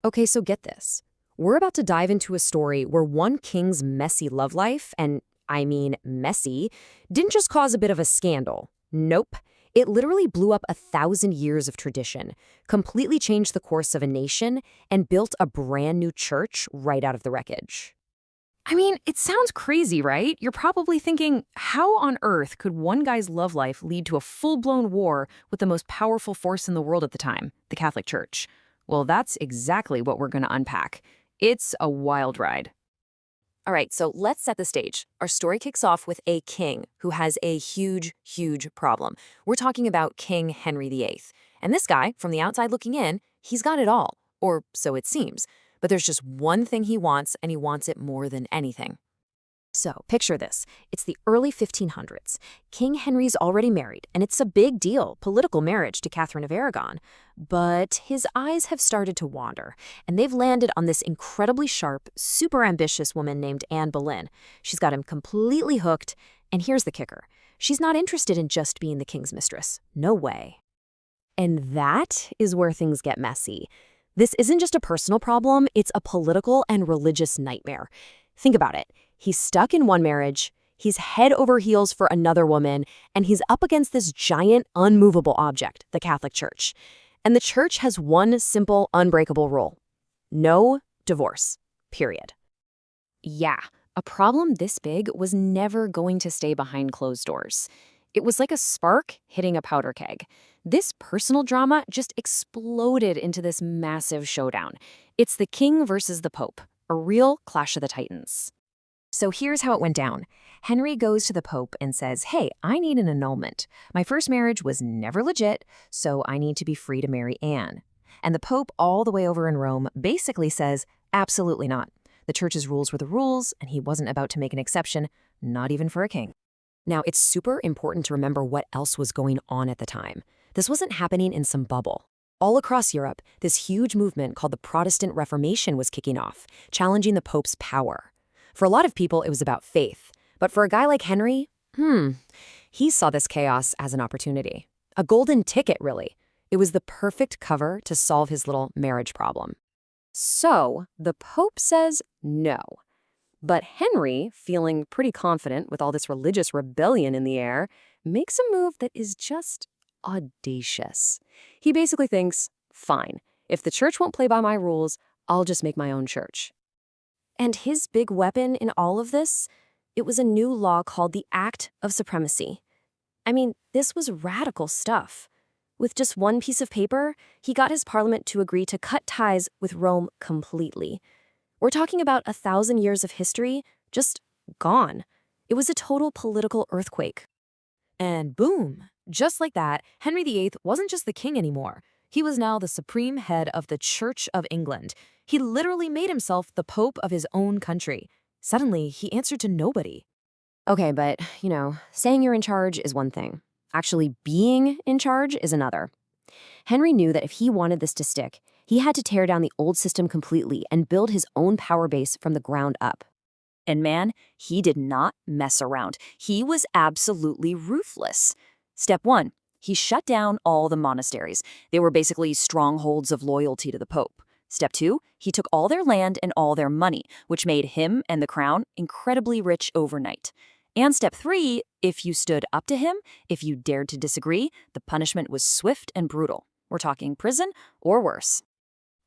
Okay, so get this. We're about to dive into a story where one king's messy love life, and I mean messy, didn't just cause a bit of a scandal. Nope. It literally blew up 1,000 years of tradition, completely changed the course of a nation, and built a brand new church right out of the wreckage. I mean, it sounds crazy, right? You're probably thinking, how on earth could one guy's love life lead to a full-blown war with the most powerful force in the world at the time, the Catholic Church? Well, that's exactly what we're going to unpack. It's a wild ride. All right, so let's set the stage. Our story kicks off with a king who has a huge, huge problem. We're talking about King Henry VIII. And this guy, from the outside looking in, he's got it all, or so it seems. But there's just one thing he wants, and he wants it more than anything. So, picture this. It's the early 1500s. King Henry's already married, and it's a big deal, political marriage to Catherine of Aragon. But his eyes have started to wander, and they've landed on this incredibly sharp, super ambitious woman named Anne Boleyn. She's got him completely hooked, and here's the kicker. She's not interested in just being the king's mistress. No way. And that is where things get messy. This isn't just a personal problem, it's a political and religious nightmare. Think about it. He's stuck in one marriage, he's head over heels for another woman, and he's up against this giant, unmovable object, the Catholic Church. And the church has one simple, unbreakable rule. No divorce. Period. Yeah, a problem this big was never going to stay behind closed doors. It was like a spark hitting a powder keg. This personal drama just exploded into this massive showdown. It's the king versus the pope, a real clash of the titans. So here's how it went down. Henry goes to the Pope and says, hey, I need an annulment. My first marriage was never legit, so I need to be free to marry Anne. And the Pope, all the way over in Rome, basically says, absolutely not. The church's rules were the rules, and he wasn't about to make an exception, not even for a king. Now, it's super important to remember what else was going on at the time. This wasn't happening in some bubble. All across Europe, this huge movement called the Protestant Reformation was kicking off, challenging the Pope's power. For a lot of people, it was about faith. But for a guy like Henry, he saw this chaos as an opportunity. A golden ticket, really. It was the perfect cover to solve his little marriage problem. So the Pope says no. But Henry, feeling pretty confident with all this religious rebellion in the air, makes a move that is just audacious. He basically thinks, fine, if the church won't play by my rules, I'll just make my own church. And his big weapon in all of this, it was a new law called the Act of Supremacy. I mean, this was radical stuff. With just one piece of paper, he got his parliament to agree to cut ties with Rome completely. We're talking about 1,000 years of history just gone. It was a total political earthquake. And boom, just like that, Henry VIII wasn't just the king anymore. He was now the supreme head of the Church of England. He literally made himself the pope of his own country. Suddenly, he answered to nobody. Okay, but, saying you're in charge is one thing. Actually being in charge is another. Henry knew that if he wanted this to stick, he had to tear down the old system completely and build his own power base from the ground up. And man, he did not mess around. He was absolutely ruthless. Step 1, he shut down all the monasteries. They were basically strongholds of loyalty to the Pope. Step 2, he took all their land and all their money, which made him and the crown incredibly rich overnight. And step 3, if you stood up to him, if you dared to disagree, the punishment was swift and brutal. We're talking prison or worse.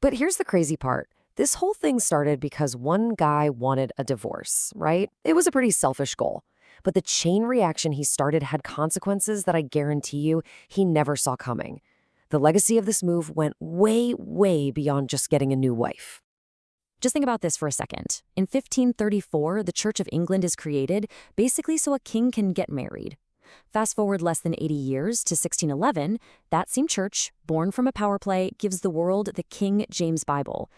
But here's the crazy part. This whole thing started because one guy wanted a divorce, right? It was a pretty selfish goal. But the chain reaction he started had consequences that I guarantee you he never saw coming. The legacy of this move went way, way beyond just getting a new wife. Just think about this for a second. In 1534, the Church of England is created, basically so a king can get married. Fast forward less than 80 years to 1611, that same church, born from a power play, gives the world the King James Bible.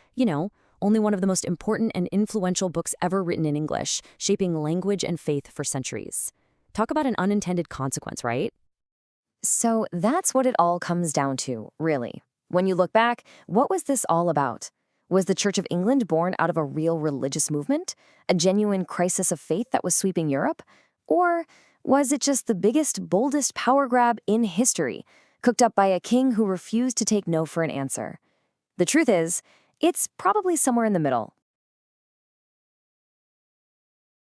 Only one of the most important and influential books ever written in English, shaping language and faith for centuries. Talk about an unintended consequence, right? So that's what it all comes down to, really. When you look back, what was this all about? Was the Church of England born out of a real religious movement? A genuine crisis of faith that was sweeping Europe? Or was it just the biggest, boldest power grab in history, cooked up by a king who refused to take no for an answer? The truth is, It's probably somewhere in the middle.